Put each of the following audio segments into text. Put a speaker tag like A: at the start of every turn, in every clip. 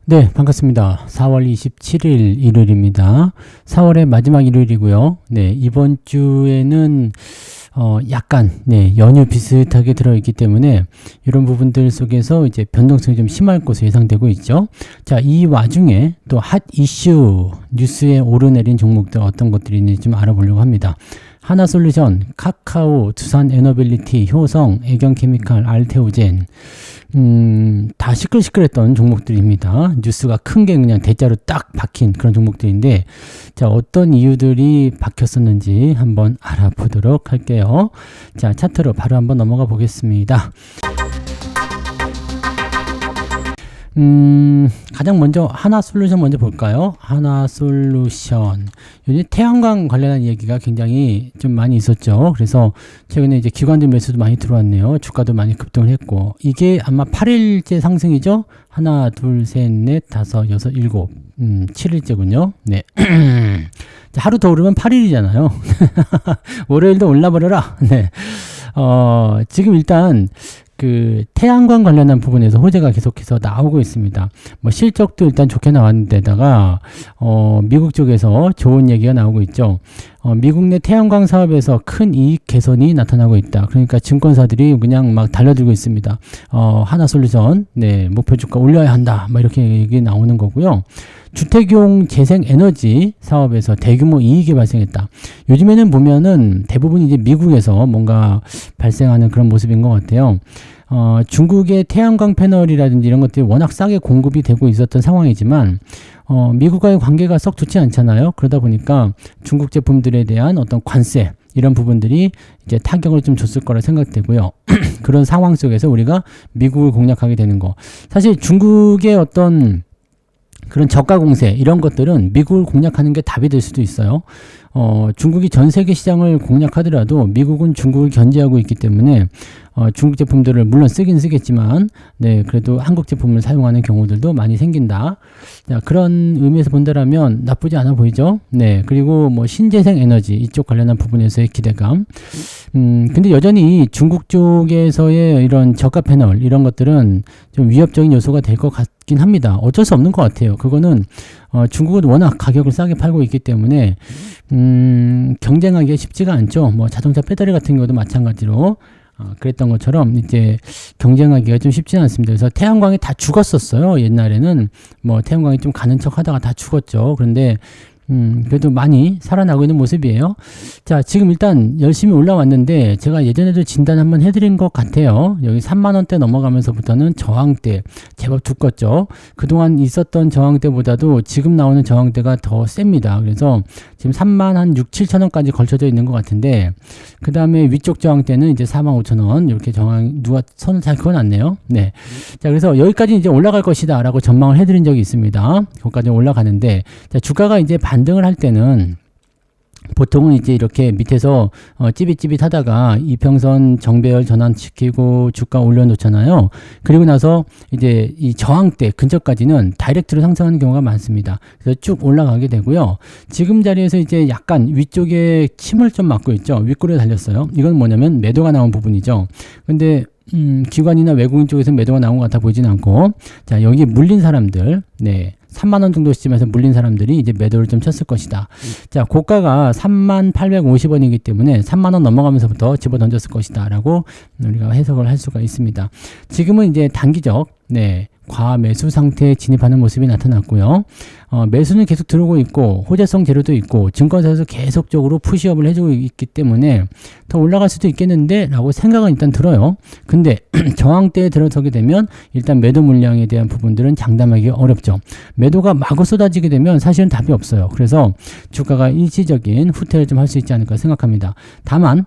A: 네, 반갑습니다. 4월 27일 일요일입니다. 4월의 마지막 일요일이고요. 네, 이번 주에는 약간 연휴 비슷하게 들어있기 때문에 이런 부분들 속에서 이제 변동성이 좀 심할 것으로 예상되고 있죠. 자, 이 와중에 또 핫 이슈 뉴스에 오르내린 종목들 어떤 것들이 있는지 좀 알아보려고 합니다. 하나솔루션, 카카오, 두산에너빌리티, 효성, 애경케미칼, 알테오젠 다 시끌시끌했던 종목들입니다. 뉴스가 큰 게 그냥 대자로 딱 박힌 그런 종목들인데, 자, 어떤 이유들이 박혔었는지 한번 알아보도록 할게요. 자, 차트로 바로 한번 넘어가 보겠습니다. 가장 먼저 하나솔루션 먼저 볼까요? 하나솔루션. 요즘 태양광 관련한 얘기가 굉장히 좀 많이 있었죠. 그래서 최근에 이제 기관들 매수도 많이 들어왔네요. 주가도 많이 급등을 했고, 이게 아마 8일째 상승이죠. 하나, 둘, 셋, 넷, 다섯, 여섯, 일곱, 7일째군요. 네. 자, 하루 더 오르면 8일이잖아요. 월요일도 올라버려라. 네. 지금 일단 그 태양광 관련한 부분에서 호재가 계속해서 나오고 있습니다. 뭐 실적도 일단 좋게 나왔는데다가 미국 쪽에서 좋은 얘기가 나오고 있죠. 미국 내 태양광 사업에서 큰 이익 개선이 나타나고 있다. 그러니까 증권사들이 그냥 막 달려들고 있습니다. 하나솔루션 목표 주가 올려야 한다. 막 이렇게 얘기 나오는 거고요. 주택용 재생 에너지 사업에서 대규모 이익이 발생했다. 요즘에는 보면은 대부분 이제 미국에서 뭔가 발생하는 그런 모습인 것 같아요. 중국의 태양광 패널이라든지 이런 것들이 워낙 싸게 공급이 되고 있었던 상황이지만 미국과의 관계가 썩 좋지 않잖아요. 그러다 보니까 중국 제품들에 대한 어떤 관세 이런 부분들이 이제 타격을 좀 줬을 거라 생각되고요. 그런 상황 속에서 우리가 미국을 공략하게 되는 거. 사실 중국의 어떤 그런 저가 공세 이런 것들은 미국을 공략하는 게 답이 될 수도 있어요. 중국이 전 세계 시장을 공략하더라도 미국은 중국을 견제하고 있기 때문에 중국 제품들을 물론 쓰긴 쓰겠지만 그래도 한국 제품을 사용하는 경우들도 많이 생긴다. 자, 그런 의미에서 본다라면 나쁘지 않아 보이죠. 그리고 뭐 신재생 에너지 이쪽 관련한 부분에서의 기대감. 근데 여전히 중국 쪽에서의 이런 저가 패널 이런 것들은 좀 위협적인 요소가 될 것 같긴 합니다. 어쩔 수 없는 것 같아요. 그거는 중국은 워낙 가격을 싸게 팔고 있기 때문에 경쟁하기가 쉽지가 않죠. 뭐 자동차 배터리 같은 경우도 마찬가지로 그랬던 것처럼 이제 경쟁하기가 좀 쉽지는 않습니다. 그래서 태양광이 다 죽었었어요. 옛날에는 뭐 태양광이 좀 가는 척 하다가 다 죽었죠. 그런데 그래도 많이 살아나고 있는 모습이에요. 자, 지금 일단 열심히 올라왔는데 제가 예전에도 진단 한번 해드린 것 같아요. 여기 3만원대 넘어가면서부터는 저항대 제법 두껍죠. 그동안 있었던 저항대보다도 지금 나오는 저항대가 더 셉니다. 그래서 지금 3만 한 6, 7천원까지 걸쳐져 있는 것 같은데, 그 다음에 위쪽 저항대는 이제 4만 5천원 이렇게 저항 누가 선을 잘 그어놨네요. 자, 그래서 여기까지 이제 올라갈 것이다 라고 전망을 해드린 적이 있습니다. 거기까지 올라가는데, 자, 주가가 이제 반등을 할 때는 보통은 이제 이렇게 밑에서 찌빗찌빗 하다가 이평선 정배열 전환시키고 주가 올려놓잖아요. 그리고 나서 이제 이 저항대 근처까지는 다이렉트로 상승하는 경우가 많습니다. 그래서 쭉 올라가게 되고요. 지금 자리에서 이제 약간 위쪽에 침을 좀 맞고 있죠. 윗골에 달렸어요. 이건 뭐냐면 매도가 나온 부분이죠. 근데 기관이나 외국인 쪽에서 매도가 나온 것 같아 보이진 않고, 자, 여기 물린 사람들 3만원 정도 시점에서 물린 사람들이 이제 매도를 좀 쳤을 것이다. 자, 고가가 3850원이기 때문에 3만원 넘어가면서부터 집어 던졌을 것이다 라고 우리가 해석을 할 수가 있습니다. 지금은 이제 단기적 과매수 상태에 진입하는 모습이 나타났고요. 매수는 계속 들어오고 있고 호재성 재료도 있고 증권사에서 계속적으로 푸시업을 해주고 있기 때문에 더 올라갈 수도 있겠는데 라고 생각은 일단 들어요. 근데 저항대에 들어서게 되면 일단 매도 물량에 대한 부분들은 장담하기 어렵죠. 매도가 마구 쏟아지게 되면 사실은 답이 없어요. 그래서 주가가 일시적인 후퇴를 좀 할 수 있지 않을까 생각합니다. 다만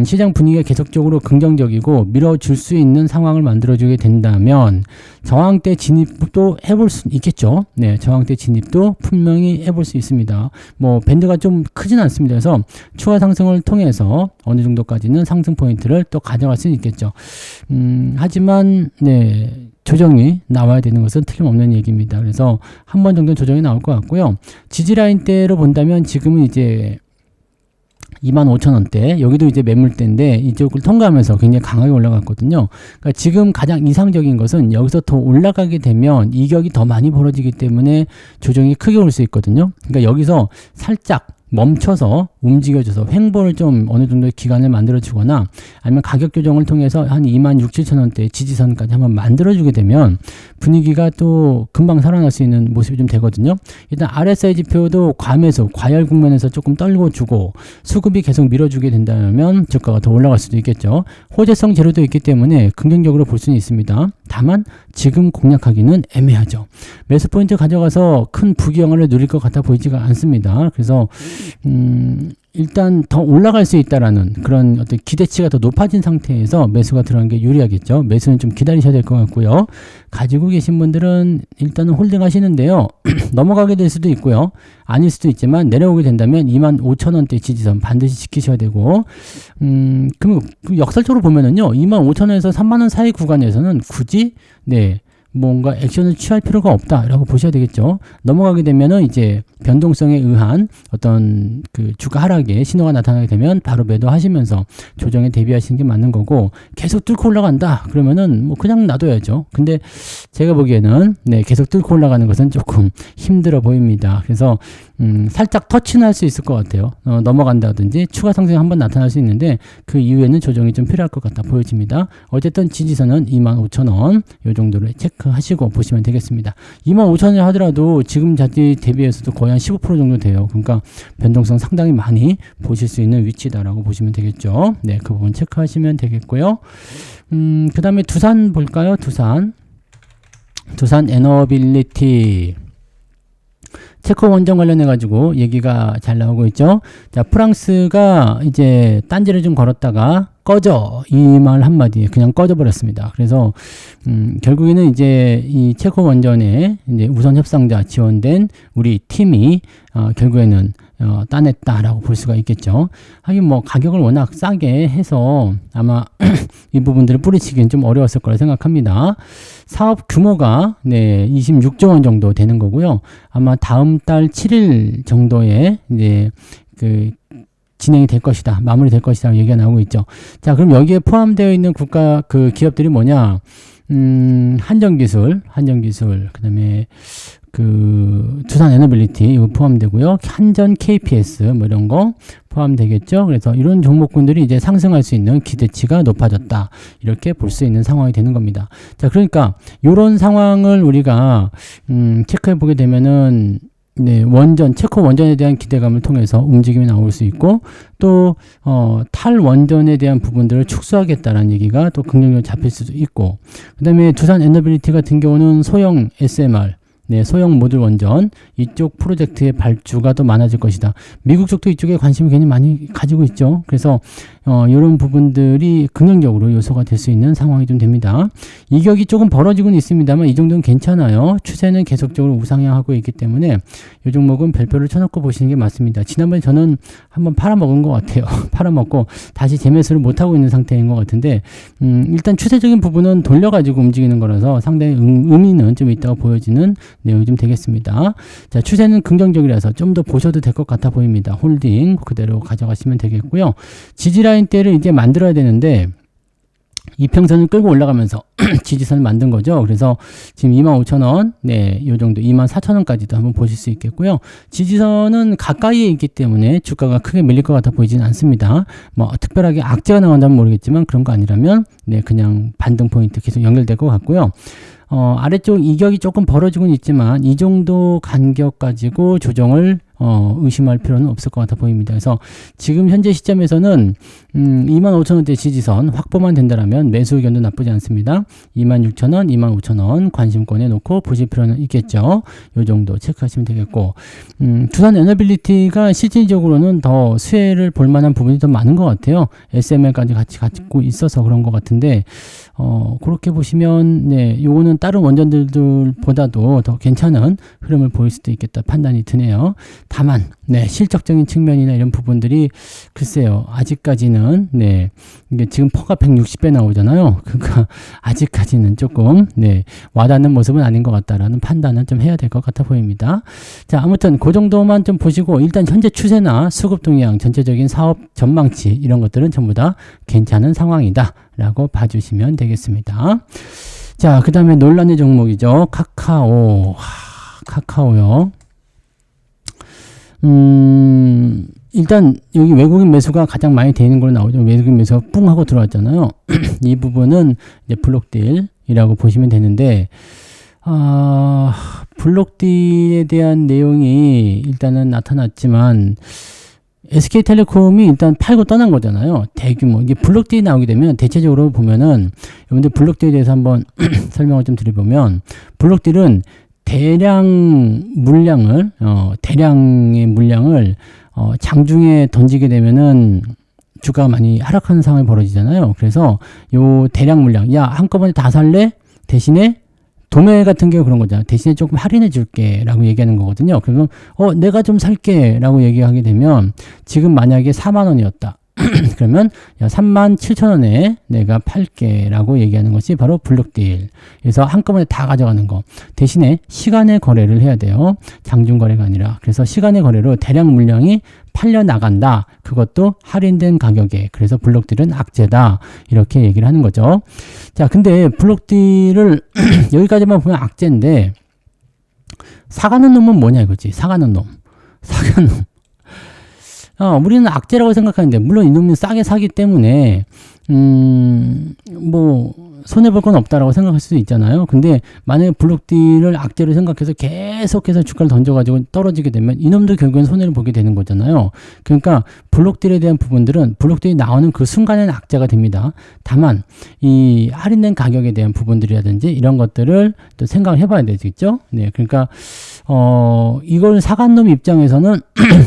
A: 시장 분위기가 계속적으로 긍정적이고 밀어줄 수 있는 상황을 만들어주게 된다면 저항대 진입도 해볼 수 있겠죠. 저항대 진입도 분명히 해볼 수 있습니다. 뭐 밴드가 좀 크진 않습니다. 그래서 추가 상승을 통해서 어느 정도까지는 상승 포인트를 또 가져갈 수 있겠죠. 하지만 조정이 나와야 되는 것은 틀림없는 얘기입니다. 그래서 한 번 정도 조정이 나올 것 같고요. 지지라인대로 본다면 지금은 이제 25,000원대. 여기도 이제 매물대인데 이쪽을 통과하면서 굉장히 강하게 올라갔거든요. 그러니까 지금 가장 이상적인 것은 여기서 더 올라가게 되면 이격이 더 많이 벌어지기 때문에 조정이 크게 올 수 있거든요. 그러니까 여기서 살짝 멈춰서 움직여줘서 횡보를 좀 어느 정도 기간을 만들어주거나 아니면 가격 조정을 통해서 한 26,000원대 지지선까지 한번 만들어주게 되면 분위기가 또 금방 살아날 수 있는 모습이 좀 되거든요. 일단 RSI 지표도 과매수, 과열 국면에서 조금 떨고 주고 수급이 계속 밀어주게 된다면 주가가 더 올라갈 수도 있겠죠. 호재성 재료도 있기 때문에 긍정적으로 볼 수는 있습니다. 다만 지금 공략하기는 애매하죠. 매수 포인트 가져가서 큰 부귀영화를 누릴 것 같아 보이지가 않습니다. 그래서 일단 더 올라갈 수 있다라는 그런 어떤 기대치가 더 높아진 상태에서 매수가 들어가는 게 유리하겠죠. 매수는 좀 기다리셔야 될 것 같고요. 가지고 계신 분들은 일단은 홀딩 하시는데요. 넘어가게 될 수도 있고요. 아닐 수도 있지만 내려오게 된다면 25,000원대 지지선 반드시 지키셔야 되고 그럼 역설적으로 보면은요. 25,000원에서 30,000원 사이 구간에서는 굳이 뭔가 액션을 취할 필요가 없다라고 보셔야 되겠죠. 넘어가게 되면은 이제 변동성에 의한 어떤 그 주가 하락의 신호가 나타나게 되면 바로 매도하시면서 조정에 대비하시는 게 맞는 거고 계속 뚫고 올라간다 그러면은 뭐 그냥 놔둬야죠. 근데 제가 보기에는 계속 뚫고 올라가는 것은 조금 힘들어 보입니다. 그래서 살짝 터치는 할 수 있을 것 같아요. 넘어간다든지 추가 상승이 한번 나타날 수 있는데 그 이후에는 조정이 좀 필요할 것 같아 보여집니다. 어쨌든 지지선은 25,000원 요 정도를 체크하시고 보시면 되겠습니다. 25,000원을 하더라도 지금 자리 대비해서도 거의 한 15% 정도 돼요. 그러니까 변동성 상당히 많이 보실 수 있는 위치다라고 보시면 되겠죠. 그 부분 체크하시면 되겠고요. 그 다음에 두산 볼까요? 두산 에너빌리티 체코 원전 관련해 가지고 얘기가 잘 나오고 있죠. 자, 프랑스가 이제 딴지를 좀 걸었다가 꺼져 이 말 한마디에 그냥 꺼져 버렸습니다. 그래서 결국에는 이제 이 체코 원전에 이제 우선 협상자 지원된 우리 팀이 결국에는 따냈다라고 볼 수가 있겠죠. 하긴 뭐 가격을 워낙 싸게 해서 아마 이 부분들을 뿌리치기는 좀 어려웠을 거라 생각합니다. 사업 규모가 26조 원 정도 되는 거고요. 아마 다음 달 7일 정도에 이제 진행이 될 것이다. 마무리 될 것이다. 얘기가 나오고 있죠. 자, 그럼 여기에 포함되어 있는 기업들이 뭐냐? 한전기술, 그 다음에 두산 에너빌리티 이거 포함되고요. 한전 KPS 뭐 이런 거 포함되겠죠. 그래서 이런 종목군들이 이제 상승할 수 있는 기대치가 높아졌다. 이렇게 볼 수 있는 상황이 되는 겁니다. 자, 그러니까 이런 상황을 우리가 체크해 보게 되면은 체코 원전에 대한 기대감을 통해서 움직임이 나올 수 있고, 또, 탈원전에 대한 부분들을 축소하겠다라는 얘기가 또 긍정적으로 잡힐 수도 있고, 그 다음에 두산 에너빌리티 같은 경우는 소형 SMR, 소형 모듈 원전 이쪽 프로젝트의 발주가 더 많아질 것이다. 미국 쪽도 이쪽에 관심을 굉장히 많이 가지고 있죠. 그래서 이런 부분들이 긍정적으로 요소가 될 수 있는 상황이 좀 됩니다. 이격이 조금 벌어지고는 있습니다만 이 정도는 괜찮아요. 추세는 계속적으로 우상향하고 있기 때문에 이 종목은 별표를 쳐놓고 보시는 게 맞습니다. 지난번에 저는 한번 팔아먹은 것 같아요. 팔아먹고 다시 재매수를 못하고 있는 상태인 것 같은데 일단 추세적인 부분은 돌려가지고 움직이는 거라서 상당히 의미는 좀 있다고 보여지는 내용이 좀 되겠습니다. 자, 추세는 긍정적이라서 좀 더 보셔도 될 것 같아 보입니다. 홀딩 그대로 가져가시면 되겠고요. 지지라인대를 이제 만들어야 되는데 이평선을 끌고 올라가면서 지지선을 만든 거죠. 그래서 지금 25,000원, 요 정도 24,000원까지도 한번 보실 수 있겠고요. 지지선은 가까이에 있기 때문에 주가가 크게 밀릴 것 같아 보이지는 않습니다. 뭐 특별하게 악재가 나온다면 모르겠지만 그런 거 아니라면 그냥 반등 포인트 계속 연결될 것 같고요. 아래쪽 이격이 조금 벌어지고는 있지만 이 정도 간격 가지고 조정을 의심할 필요는 없을 것 같아 보입니다. 그래서 지금 현재 시점에서는 25,000원대 지지선 확보만 된다면 매수 의견도 나쁘지 않습니다. 26,000원, 25,000원 관심권에 놓고 보실 필요는 있겠죠. 이 정도 체크하시면 되겠고 두산 에너빌리티가 실질적으로는 더 수혜를 볼 만한 부분이 더 많은 것 같아요. SML까지 같이 갖고 있어서 그런 것 같은데 그렇게 보시면 요거는 다른 원전들보다도 더 괜찮은 흐름을 보일 수도 있겠다 판단이 드네요. 다만 네, 실적적인 측면이나 이런 부분들이 글쎄요. 아직까지는 네. 이게 지금 퍼가 160배 나오잖아요. 그러니까 아직까지는 조금 네, 와닿는 모습은 아닌 것 같다라는 판단은 좀 해야 될 것 같아 보입니다. 자, 아무튼 그 정도만 좀 보시고 일단 현재 추세나 수급 동향, 전체적인 사업 전망치 이런 것들은 전부 다 괜찮은 상황이다라고 봐주시면 되겠습니다. 자, 그 다음에 논란의 종목이죠. 카카오. 카카오요. 일단 여기 외국인 매수가 가장 많이 되는 걸로 나오죠. 외국인 매수가 뿡 하고 들어왔잖아요. 이 부분은 이제 블록딜이라고 보시면 되는데, 블록딜에 대한 내용이 일단은 나타났지만, SK텔레콤이 일단 팔고 떠난 거잖아요. 대규모. 이게 블록딜이 나오게 되면 대체적으로 보면은, 여러분들 블록딜에 대해서 한번 설명을 좀 드려보면, 블록딜은 대량의 물량을 장중에 던지게 되면은 주가가 많이 하락하는 상황이 벌어지잖아요. 그래서 요 대량 물량, 야, 한꺼번에 다 살래? 대신에 도매 같은 경우 그런 거잖아요. 대신에 조금 할인해 줄게 라고 얘기하는 거거든요. 그러면 내가 좀 살게 라고 얘기하게 되면 지금 만약에 4만 원이었다. 그러면 37,000원에 내가 팔게 라고 얘기하는 것이 바로 블록딜. 그래서 한꺼번에 다 가져가는 거. 대신에 시간의 거래를 해야 돼요. 장중 거래가 아니라. 그래서 시간의 거래로 대량 물량이 팔려 나간다. 그것도 할인된 가격에. 그래서 블록딜은 악재다. 이렇게 얘기를 하는 거죠. 자, 근데 블록딜을 여기까지만 보면 악재인데 사가는 놈은 뭐냐 이거지. 사가는 놈. 우리는 악재라고 생각하는데, 물론 이놈은 싸게 사기 때문에, 손해볼 건 없다라고 생각할 수도 있잖아요. 근데 만약에 블록딜을 악재로 생각해서 계속해서 주가를 던져가지고 떨어지게 되면 이놈도 결국엔 손해를 보게 되는 거잖아요. 그러니까 블록딜에 대한 부분들은 블록딜이 나오는 그 순간에는 악재가 됩니다. 다만 이 할인된 가격에 대한 부분들이라든지 이런 것들을 또 생각을 해봐야 되겠죠. 네, 그러니까 이걸 사간 놈 입장에서는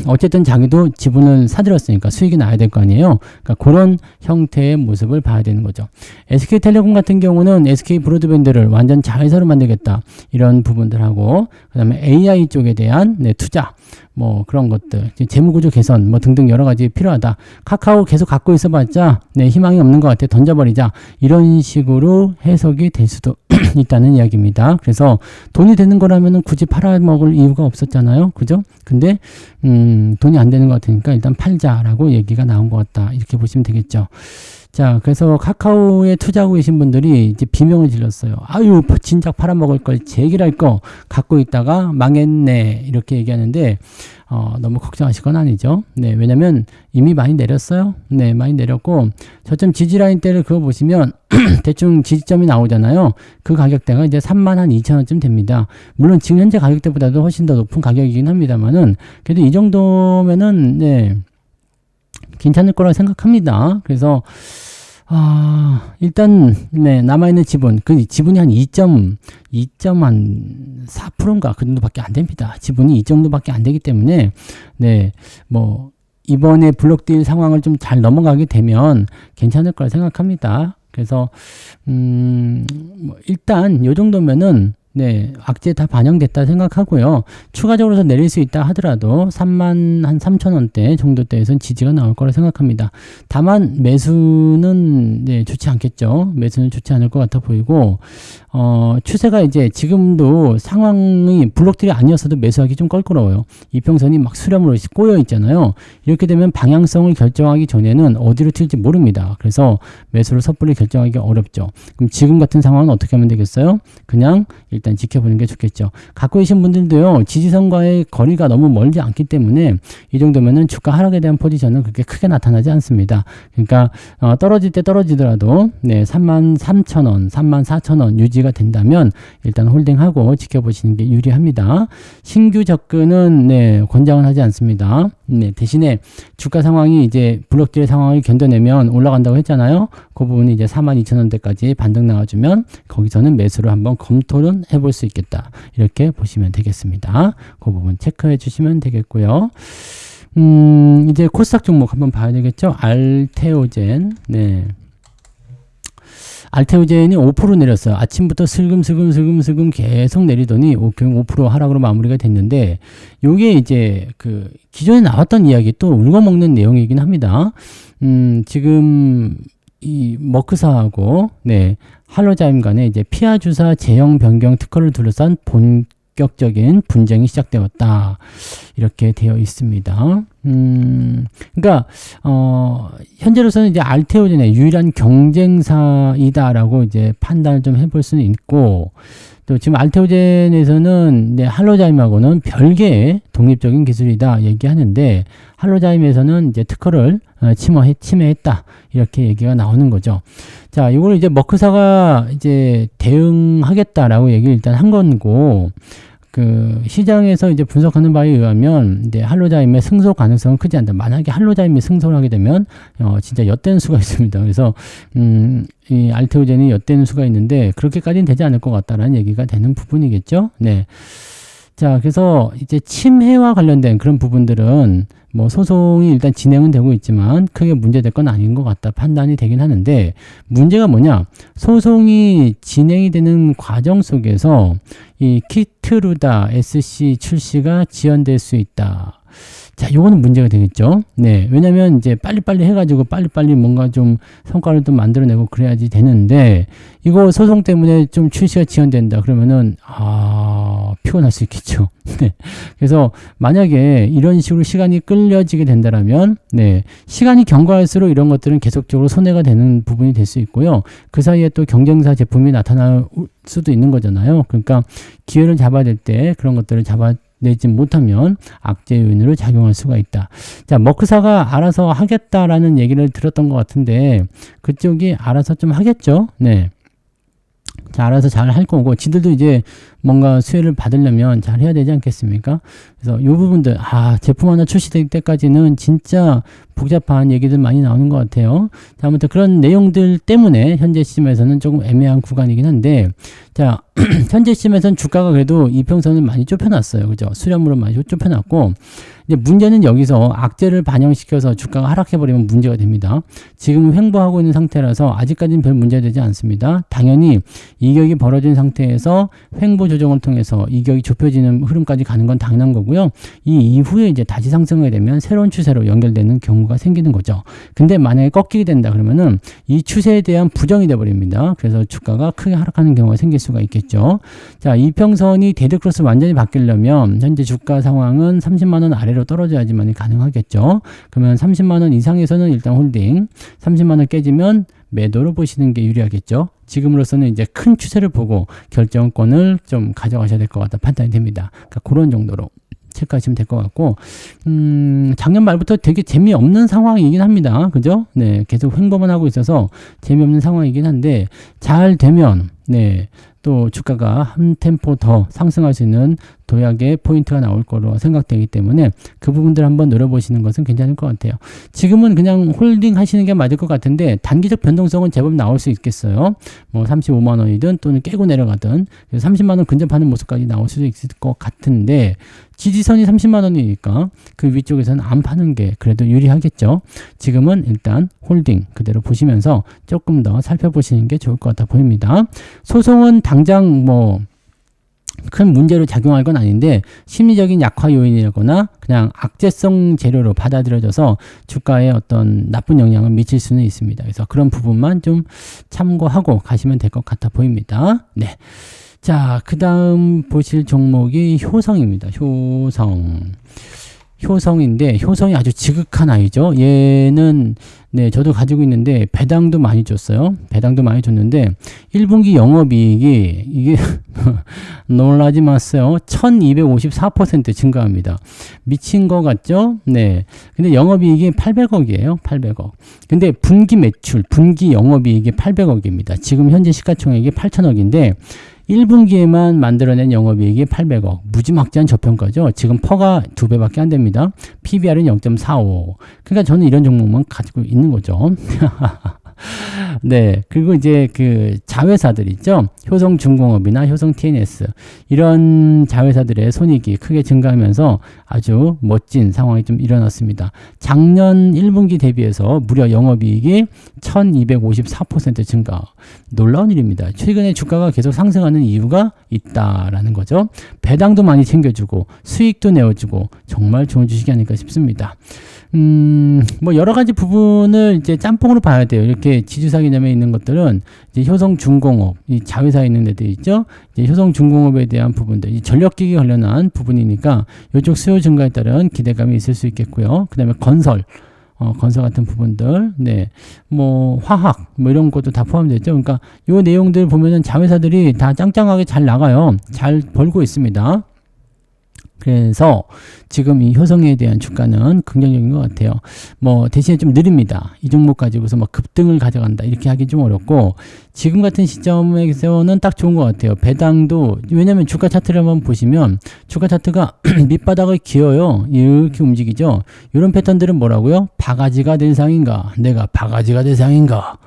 A: 어쨌든 자기도 지분을 사들였으니까 수익이 나야 될 거 아니에요. 그러니까 그런 형태의 모습을 봐야 되는 거죠. SK텔레콤 같은 경우는 SK 브로드밴드를 완전 자회사로 만들겠다. 이런 부분들하고, 그 다음에 AI 쪽에 대한 투자, 그런 것들, 재무구조 개선, 등등 여러 가지 필요하다. 카카오 계속 갖고 있어봤자, 희망이 없는 것 같아. 던져버리자. 이런 식으로 해석이 될 수도 있다는 이야기입니다. 그래서 돈이 되는 거라면은 굳이 팔아먹을 이유가 없었잖아요. 그죠? 근데, 돈이 안 되는 것 같으니까 일단 팔자라고 얘기가 나온 것 같다. 이렇게 보시면 되겠죠. 자, 그래서 카카오에 투자하고 계신 분들이 이제 비명을 질렀어요. 아유, 진작 팔아먹을 걸, 제기할 거 갖고 있다가 망했네. 이렇게 얘기하는데, 너무 걱정하실 건 아니죠. 네, 왜냐면 이미 많이 내렸어요. 네, 많이 내렸고, 저점 지지라인 대를 그거 보시면, 대충 지지점이 나오잖아요. 그 가격대가 이제 32,000원쯤 됩니다. 물론 지금 현재 가격대보다도 훨씬 더 높은 가격이긴 합니다만은, 그래도 이 정도면은, 네, 괜찮을 거라고 생각합니다. 그래서, 일단, 네, 남아있는 지분, 그 지분이 한 2.4%인가? 그 정도밖에 안 됩니다. 지분이 이 정도밖에 안 되기 때문에, 네, 이번에 블록딜 상황을 좀 잘 넘어가게 되면 괜찮을 거라 생각합니다. 그래서, 일단, 요 정도면은, 네, 악재 다 반영됐다 생각하고요. 추가적으로 더 내릴 수 있다 하더라도 33,000원대 정도대에선 지지가 나올 거라 생각합니다. 다만 매수는 좋지 않겠죠. 매수는 좋지 않을 것 같아 보이고, 추세가 이제 지금도 상황이 블록딜이 아니었어도 매수하기 좀 껄끄러워요. 이평선이 막 수렴으로 꼬여 있잖아요. 이렇게 되면 방향성을 결정하기 전에는 어디로 튈지 모릅니다. 그래서 매수를 섣불리 결정하기가 어렵죠. 그럼 지금 같은 상황은 어떻게 하면 되겠어요? 그냥 일단 지켜보는 게 좋겠죠. 갖고 계신 분들도요, 지지선과의 거리가 너무 멀지 않기 때문에 이 정도면은 주가 하락에 대한 포지션은 그렇게 크게 나타나지 않습니다. 그러니까 떨어질 때 떨어지더라도 33,000원, 34,000원 유지가 된다면 일단 홀딩하고 지켜보시는 게 유리합니다. 신규 접근은 권장은 하지 않습니다. 대신에 주가 상황이 이제 블록딜 상황을 견뎌내면 올라간다고 했잖아요. 그 부분이 이제 42,000원대까지 반등 나와주면 거기서는 매수를 한번 검토는 해볼 수 있겠다. 이렇게 보시면 되겠습니다. 그 부분 체크해 주시면 되겠고요. 이제 코스닥 종목 한번 봐야 되겠죠. 알테오젠. 네. 알테오젠이 5% 내렸어요. 아침부터 슬금슬금 계속 내리더니 결국 5% 하락으로 마무리가 됐는데, 요게 이제 그 기존에 나왔던 이야기 또 울거먹는 내용이긴 합니다. 지금 이 머크사하고 할로자임 간에 이제 피하 주사 제형 변경 특허를 둘러싼 본격적인 분쟁이 시작되었다. 이렇게 되어 있습니다. 그러니까 현재로서는 이제 알테오젠의 유일한 경쟁사이다라고 이제 판단을 좀 해볼 수는 있고, 또 지금 알테오젠에서는 할로자임하고는 별개의 독립적인 기술이다 얘기하는데, 할로자임에서는 이제 특허를 침해했다 이렇게 얘기가 나오는 거죠. 자, 이걸 이제 머크사가 이제 대응하겠다라고 얘기를 일단 한 건고, 그 시장에서 이제 분석하는 바에 의하면 이제 할로자임의 승소 가능성은 크지 않다. 만약에 할로자임이 승소를 하게 되면 진짜 엿되는 수가 있습니다. 그래서 이 알테오젠이 엿되는 수가 있는데 그렇게까지는 되지 않을 것 같다라는 얘기가 되는 부분이겠죠. 네. 자, 그래서 이제 침해와 관련된 그런 부분들은 뭐 소송이 일단 진행은 되고 있지만 크게 문제될 건 아닌 것 같다 판단이 되긴 하는데, 문제가 뭐냐, 소송이 진행이 되는 과정 속에서 이 키트루다 SC 출시가 지연될 수 있다. 자, 요거는 문제가 되겠죠. 네. 왜냐면 이제 빨리빨리 해가지고 빨리빨리 뭔가 좀 성과를 좀 만들어내고 그래야지 되는데, 이거 소송 때문에 좀 출시가 지연된다. 그러면은, 피곤할 수 있겠죠. 네. 그래서 만약에 이런 식으로 시간이 끌려지게 된다라면, 시간이 경과할수록 이런 것들은 계속적으로 손해가 되는 부분이 될 수 있고요. 그 사이에 또 경쟁사 제품이 나타날 수도 있는 거잖아요. 그러니까 기회를 잡아야 될 때 그런 것들을 내지 못하면 악재 요인으로 작용할 수가 있다. 자, 머크사가 알아서 하겠다라는 얘기를 들었던 것 같은데, 그쪽이 알아서 좀 하겠죠. 네. 자, 알아서 잘 할 거고, 지들도 이제 뭔가 수혜를 받으려면 잘 해야 되지 않겠습니까? 그래서 이 부분들, 제품 하나 출시될 때까지는 진짜 복잡한 얘기들 많이 나오는 것 같아요. 자, 아무튼 그런 내용들 때문에 현재 시점에서는 조금 애매한 구간이긴 한데, 자, 현재 시점에서는 주가가 그래도 이평선을 많이 좁혀놨어요. 그죠? 수렴으로 많이 좁혀놨고, 이제 문제는 여기서 악재를 반영시켜서 주가가 하락해버리면 문제가 됩니다. 지금 횡보하고 있는 상태라서 아직까지는 별 문제가 되지 않습니다. 당연히 이격이 벌어진 상태에서 횡보 조정을 통해서 이격이 좁혀지는 흐름까지 가는 건 당연한 거고요. 이 이후에 이제 다시 상승하게 되면 새로운 추세로 연결되는 경우가 생기는 거죠. 근데 만약에 꺾이게 된다 그러면은 이 추세에 대한 부정이 돼버립니다. 그래서 주가가 크게 하락하는 경우가 생길 수가 있겠죠. 자, 이평선이 데드크로스 완전히 바뀌려면 현재 주가 상황은 30만 원 아래로 떨어져야지만 가능하겠죠. 그러면 30만 원 이상에서는 일단 홀딩, 30만 원 깨지면 매도로 보시는 게 유리하겠죠. 지금으로서는 이제 큰 추세를 보고 결정권을 좀 가져가셔야 될 것 같다 판단이 됩니다. 그러니까 그런 정도로 체크하시면 될 것 같고, 작년 말부터 되게 재미없는 상황이긴 합니다. 그죠? 네, 계속 횡보만 하고 있어서 재미없는 상황이긴 한데, 잘 되면 또 주가가 한 템포 더 상승할 수 있는 도약의 포인트가 나올 거로 생각되기 때문에 그 부분들 한번 노려보시는 것은 괜찮을 것 같아요. 지금은 그냥 홀딩 하시는 게 맞을 것 같은데, 단기적 변동성은 제법 나올 수 있겠어요. 뭐 35만 원이든 또는 깨고 내려가든 30만 원 근접하는 모습까지 나올 수도 있을 것 같은데, 지지선이 30만 원이니까 그 위쪽에서는 안 파는 게 그래도 유리하겠죠. 지금은 일단 홀딩 그대로 보시면서 조금 더 살펴보시는 게 좋을 것 같아 보입니다. 소송은 당장 뭐 큰 문제로 작용할 건 아닌데, 심리적인 약화 요인이거나 그냥 악재성 재료로 받아들여져서 주가에 어떤 나쁜 영향을 미칠 수는 있습니다. 그래서 그런 부분만 좀 참고하고 가시면 될 것 같아 보입니다. 네. 자, 그 다음 보실 종목이 효성입니다. 효성인데, 효성이 아주 지극한 아이죠. 얘는 저도 가지고 있는데 배당도 많이 줬어요. 배당도 많이 줬는데 1분기 영업이익이 이게 놀라지 마세요. 1254% 증가합니다. 미친 거 같죠? 네. 근데 영업이익이 800억이에요. 800억. 근데 분기 매출, 분기 영업이익이 800억입니다. 지금 현재 시가총액이 8천억인데 1분기에만 만들어낸 영업이익이 800억. 무지막지한 저평가죠. 지금 퍼가 2배밖에 안 됩니다. PBR은 0.45. 그러니까 저는 이런 종목만 가지고 있는 거죠. 네. 그리고 이제 그 자회사들 있죠. 효성중공업이나 효성 TNS 이런 자회사들의 손익이 크게 증가하면서 아주 멋진 상황이 좀 일어났습니다. 작년 1분기 대비해서 무려 영업이익이 1254% 증가. 놀라운 일입니다. 최근에 주가가 계속 상승하는 이유가 있다라는 거죠. 배당도 많이 챙겨주고 수익도 내어주고 정말 좋은 주식이 아닐까 싶습니다. 뭐 여러 가지 부분을 이제 짬뽕으로 봐야 돼요. 이렇게 지주사 개념에 있는 것들은 이제 효성중공업, 이 자회사에 있는 데들 있죠. 이제 효성중공업에 대한 부분들, 이 전력기기 관련한 부분이니까 이쪽 수요 증가에 따른 기대감이 있을 수 있겠고요. 그 다음에 건설 같은 부분들, 네, 뭐 화학, 뭐 이런 것도 다 포함되죠. 그러니까 요 내용들 보면은 자회사들이 다 짱짱하게 잘 나가요. 잘 벌고 있습니다. 그래서 지금 이 효성에 대한 주가는 긍정적인 것 같아요. 뭐 대신에 좀 느립니다. 이 종목 가지고서 뭐 급등을 가져간다 이렇게 하기 좀 어렵고 지금 같은 시점에서는 딱 좋은 것 같아요. 배당도 왜냐하면 주가 차트를 한번 보시면 주가 차트가 밑바닥을 기어요. 이렇게 움직이죠. 이런 패턴들은 뭐라고요? 바가지가 될 상인가? 내가 바가지가 될 상인가?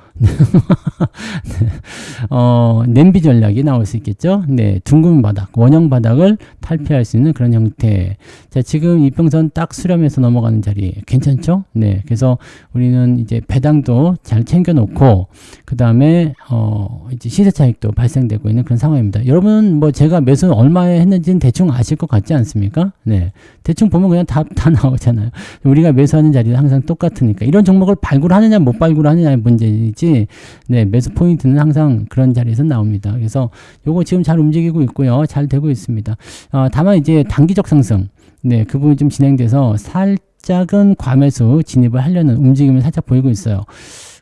A: 냄비 전략이 나올 수 있겠죠. 네, 둥근 바닥, 원형 바닥을 탈피할 수 있는 그런 형태. 자, 지금 이평선 딱 수렴해서 넘어가는 자리 괜찮죠? 네, 그래서 우리는 이제 배당도 잘 챙겨놓고 그 다음에 이제 시세 차익도 발생되고 있는 그런 상황입니다. 여러분 뭐 제가 매수 얼마에 했는지는 대충 아실 것 같지 않습니까? 네, 대충 보면 그냥 다 나오잖아요. 우리가 매수하는 자리는 항상 똑같으니까 이런 종목을 발굴하느냐 못 발굴하느냐의 문제이지. 네, 매수 포인트는 항상 그런 자리에서 나옵니다. 그래서 요거 지금 잘 움직이고 있고요. 잘 되고 있습니다. 다만 이제 단기적 상승, 네, 그 부분이 좀 진행돼서 살짝은 과매수 진입을 하려는 움직임을 살짝 보이고 있어요.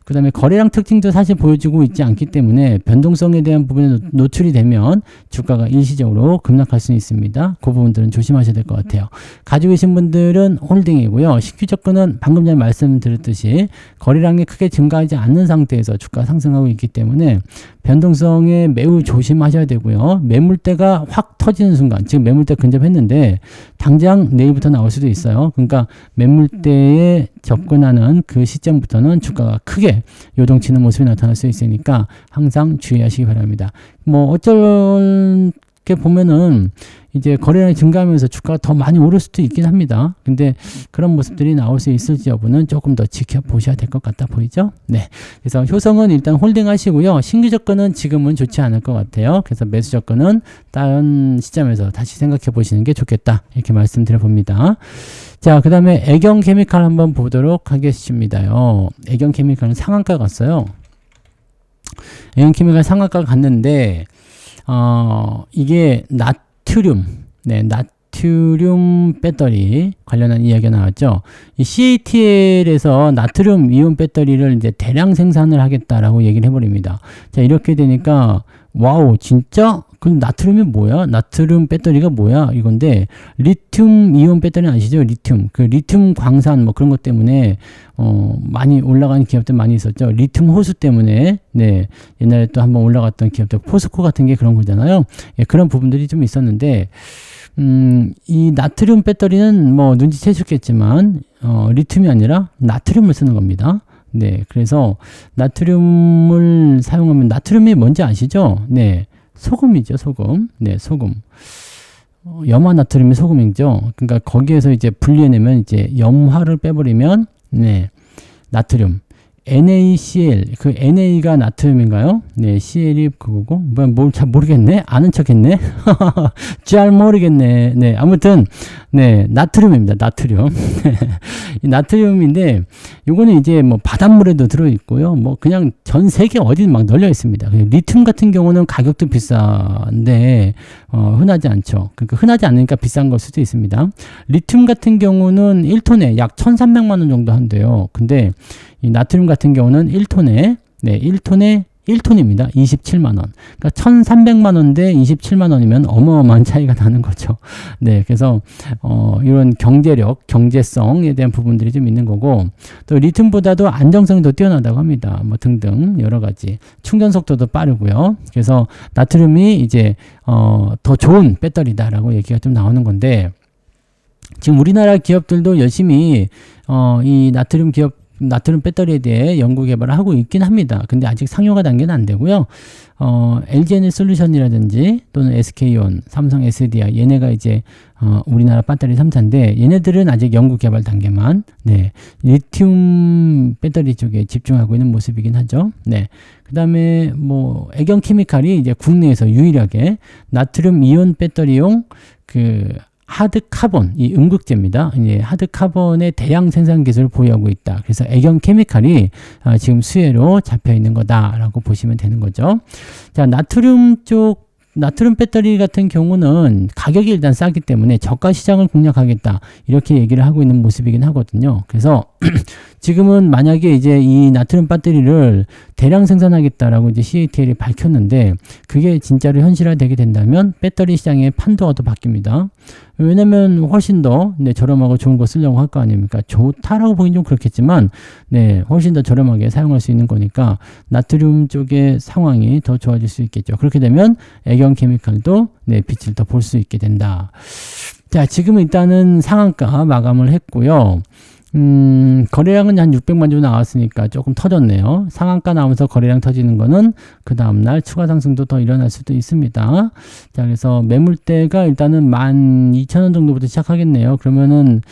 A: 그 다음에 거래량 특징도 사실 보여주고 있지 않기 때문에 변동성에 대한 부분에 노출이 되면 주가가 일시적으로 급락할 수 있습니다. 그 부분들은 조심하셔야 될 것 같아요. 가지고 계신 분들은 홀딩이고요. 신규 접근은 방금 전에 말씀드렸듯이 거래량이 크게 증가하지 않는 상태에서 주가가 상승하고 있기 때문에 변동성에 매우 조심하셔야 되고요. 매물대가 확 터지는 순간, 지금 매물대 근접했는데 당장 내일부터 나올 수도 있어요. 그러니까 매물대에 접근하는 그 시점부터는 주가가 크게 요동치는 모습이 나타날 수 있으니까 항상 주의하시기 바랍니다. 뭐 어쩔게 보면은 이제 거래량이 증가하면서 주가가 더 많이 오를 수도 있긴 합니다. 근데 그런 모습들이 나올 수 있을지 여부는 조금 더 지켜보셔야 될 것 같다 보이죠? 네. 그래서 효성은 일단 홀딩 하시고요. 신규 접근은 지금은 좋지 않을 것 같아요. 그래서 매수 접근은 다른 시점에서 다시 생각해 보시는 게 좋겠다. 이렇게 말씀드려 봅니다. 자, 그 다음에 애경케미칼 한번 보도록 하겠습니다요. 애경케미칼은 상한가 갔어요. 애경케미칼 상한가 갔는데, 이게 나트륨, 네, 나트륨 배터리 관련한 이야기가 나왔죠. 이 CATL에서 나트륨 이온 배터리를 이제 대량 생산을 하겠다라고 얘기를 해버립니다. 자, 이렇게 되니까, 와우, 진짜? 그럼 나트륨이 뭐야? 나트륨 배터리가 뭐야? 이건데, 리튬 이온 배터리 아시죠? 리튬. 그 리튬 광산 뭐 그런 것 때문에, 많이 올라가는 기업들 많이 있었죠. 리튬 호수 때문에, 네. 옛날에 또 한번 올라갔던 기업들, 포스코 같은 게 그런 거잖아요. 예, 그런 부분들이 좀 있었는데, 이 나트륨 배터리는 뭐 눈치채셨겠지만, 리튬이 아니라 나트륨을 쓰는 겁니다. 네. 그래서 나트륨을 사용하면, 나트륨이 뭔지 아시죠? 네. 소금이죠, 소금. 네, 소금. 염화 나트륨이 소금이죠. 그러니까 거기에서 이제 분리해내면 이제 염화를 빼버리면, 네, 나트륨. NaCl, 그 Na가 나트륨인가요? 네, Cl이 그거고, 뭘 잘 모르겠네? 아는 척 했네? 잘 모르겠네. 네, 아무튼, 네, 나트륨입니다. 나트륨. 이 나트륨인데, 요거는 이제 뭐 바닷물에도 들어있고요. 뭐 그냥 전 세계 어디든 막 널려 있습니다. 리튬 같은 경우는 가격도 비싼데, 흔하지 않죠. 그러니까 흔하지 않으니까 비싼 걸 수도 있습니다. 리튬 같은 경우는 1톤에 약 1,300만 원 정도 한대요. 근데, 이 나트륨 같은 경우는 1톤에, 네, 1톤입니다. 27만원. 그러니까 1,300만 원 대 27만 원이면 어마어마한 차이가 나는 거죠. 네, 그래서, 이런 경제력, 경제성에 대한 부분들이 좀 있는 거고, 또 리튬보다도 안정성이 더 뛰어나다고 합니다. 뭐 등등 여러 가지. 충전 속도도 빠르고요. 그래서 나트륨이 이제, 더 좋은 배터리다라고 얘기가 좀 나오는 건데, 지금 우리나라 기업들도 열심히, 이 나트륨 기업 나트륨 배터리에 대해 연구 개발을 하고 있긴 합니다. 근데 아직 상용화 단계는 안 되고요. LG에너솔루션이라든지 또는 SK온, 삼성 SDI 얘네가 이제 우리나라 배터리 3사인데 얘네들은 아직 연구 개발 단계만 네, 리튬 배터리 쪽에 집중하고 있는 모습이긴 하죠. 네. 그다음에 뭐 애경 케미칼이 이제 국내에서 유일하게 나트륨 이온 배터리용 그 하드 카본, 이 음극재입니다. 이제 하드 카본의 대량 생산 기술을 보유하고 있다. 그래서 애경 케미칼이 지금 수혜로 잡혀 있는 거다라고 보시면 되는 거죠. 자, 나트륨 배터리 같은 경우는 가격이 일단 싸기 때문에 저가 시장을 공략하겠다. 이렇게 얘기를 하고 있는 모습이긴 하거든요. 그래서 지금은 만약에 이제 이 나트륨 배터리를 대량 생산하겠다라고 이제 CATL이 밝혔는데 그게 진짜로 현실화되게 된다면 배터리 시장의 판도가 또 바뀝니다. 왜냐면 훨씬 더 저렴하고 좋은 거 쓰려고 할 거 아닙니까? 좋다라고 보긴 좀 그렇겠지만 훨씬 더 저렴하게 사용할 수 있는 거니까 나트륨 쪽의 상황이 더 좋아질 수 있겠죠. 그렇게 되면 애경 케미칼도 빛을 더 볼 수 있게 된다. 자, 지금 일단은 상한가 마감을 했고요. 거래량은 한 600만 주 나왔으니까 조금 터졌네요. 상한가 나오면서 거래량 터지는 거는 그 다음날 추가 상승도 더 일어날 수도 있습니다. 자, 그래서 매물대가 일단은 12,000원 정도부터 시작하겠네요. 그러면은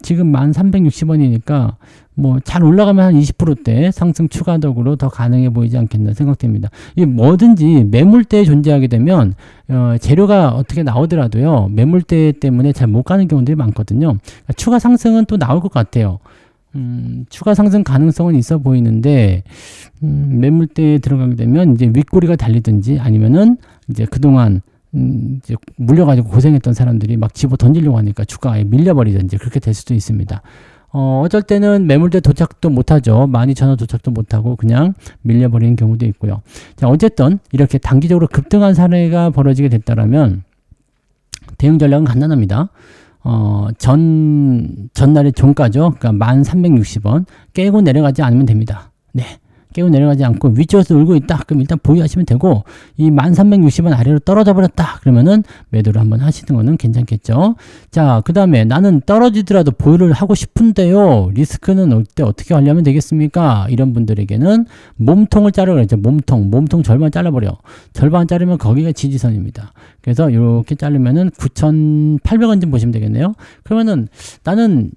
A: 지금 1,360원이니까 뭐 잘 올라가면 한 20%대 상승 추가적으로 더 가능해 보이지 않겠나 생각됩니다. 이 뭐든지 매물대에 존재하게 되면 재료가 어떻게 나오더라도요 매물대 때문에 잘 못 가는 경우들이 많거든요. 그러니까 추가 상승은 또 나올 것 같아요. 추가 상승 가능성은 있어 보이는데 매물대에 들어가게 되면 이제 윗꼬리가 달리든지 아니면은 이제 그동안 이제 물려가지고 고생했던 사람들이 막 집어 던지려고 하니까 주가에 밀려버리든지 그렇게 될 수도 있습니다. 어쩔 때는 매물대 도착도 못하죠. 12,000원 도착도 못하고 그냥 밀려버리는 경우도 있고요. 자, 어쨌든 이렇게 단기적으로 급등한 사례가 벌어지게 됐다라면 대응 전략은 간단합니다. 전날의 종가죠. 그러니까 1,360원 깨고 내려가지 않으면 됩니다. 네. 깨고 내려가지 않고 위쪽에서 울고 있다. 그럼 일단 보유하시면 되고 이 1,360원 아래로 떨어져 버렸다. 그러면은 매도를 한번 하시는 거는 괜찮겠죠. 자, 그 다음에 나는 떨어지더라도 보유를 하고 싶은데요. 리스크는 어떻게 하려면 되겠습니까? 이런 분들에게는 몸통을 자르라 그랬죠. 몸통 절반 잘라버려. 절반 자르면 거기가 지지선입니다. 그래서 이렇게 자르면은 9,800원 좀 보시면 되겠네요. 그러면은 나는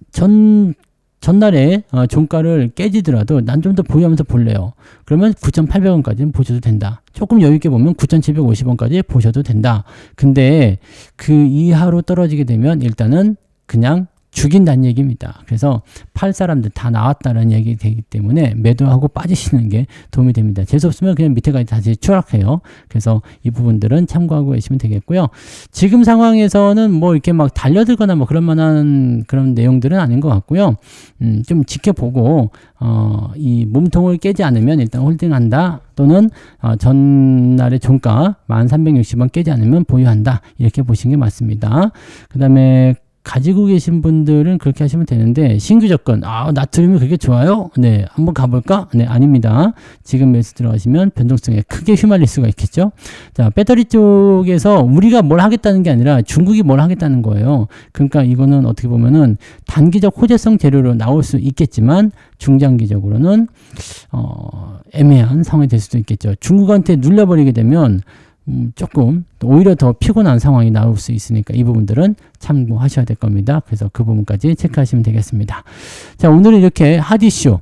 A: 전날에 종가를 깨지더라도 난 좀 더 보유하면서 볼래요. 그러면 9,800원까지는 보셔도 된다. 조금 여유있게 보면 9,750원까지 보셔도 된다. 근데 그 이하로 떨어지게 되면 일단은 그냥 죽인다는 얘기입니다. 그래서 팔 사람들 다 나왔다는 얘기 되기 때문에 매도하고 빠지시는 게 도움이 됩니다. 재수없으면 그냥 밑에까지 다시 추락해요. 그래서 이 부분들은 참고하고 계시면 되겠고요. 지금 상황에서는 뭐 이렇게 막 달려들거나 뭐 그런 만한 그런 내용들은 아닌 것 같고요. 좀 지켜보고 이 몸통을 깨지 않으면 일단 홀딩한다. 또는 전날의 종가 1,360원 깨지 않으면 보유한다. 이렇게 보시는 게 맞습니다. 그 다음에 가지고 계신 분들은 그렇게 하시면 되는데 신규 접근 나트륨이 그렇게 좋아요? 네, 한번 가볼까? 네, 아닙니다. 지금 매수 들어가시면 변동성에 크게 휘말릴 수가 있겠죠. 자, 배터리 쪽에서 우리가 뭘 하겠다는 게 아니라 중국이 뭘 하겠다는 거예요. 그러니까 이거는 어떻게 보면은 단기적 호재성 재료로 나올 수 있겠지만 중장기적으로는 애매한 상황이 될 수도 있겠죠. 중국한테 눌려버리게 되면 조금 오히려 더 피곤한 상황이 나올 수 있으니까 이 부분들은 참고하셔야 될 겁니다. 그래서 그 부분까지 체크하시면 되겠습니다. 자, 오늘은 이렇게 핫 이슈,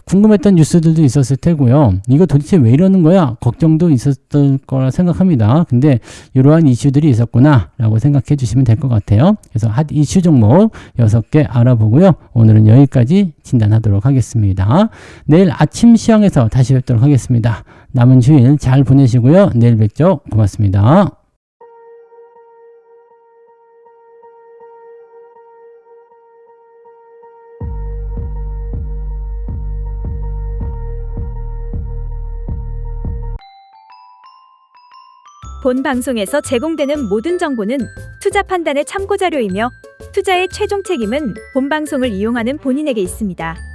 A: 궁금했던 뉴스들도 있었을 테고요. 이거 도대체 왜 이러는 거야? 걱정도 있었을 거라 생각합니다. 근데 이러한 이슈들이 있었구나 라고 생각해 주시면 될 것 같아요. 그래서 핫 이슈 종목 6개 알아보고요. 오늘은 여기까지 진단하도록 하겠습니다. 내일 아침 시황에서 다시 뵙도록 하겠습니다. 남은 주일 잘 보내시고요. 내일 뵙죠. 고맙습니다.
B: 본 방송에서 제공되는 모든 정보는 투자 판단의 참고 자료이며 투자의 최종 책임은 본 방송을 이용하는 본인에게 있습니다.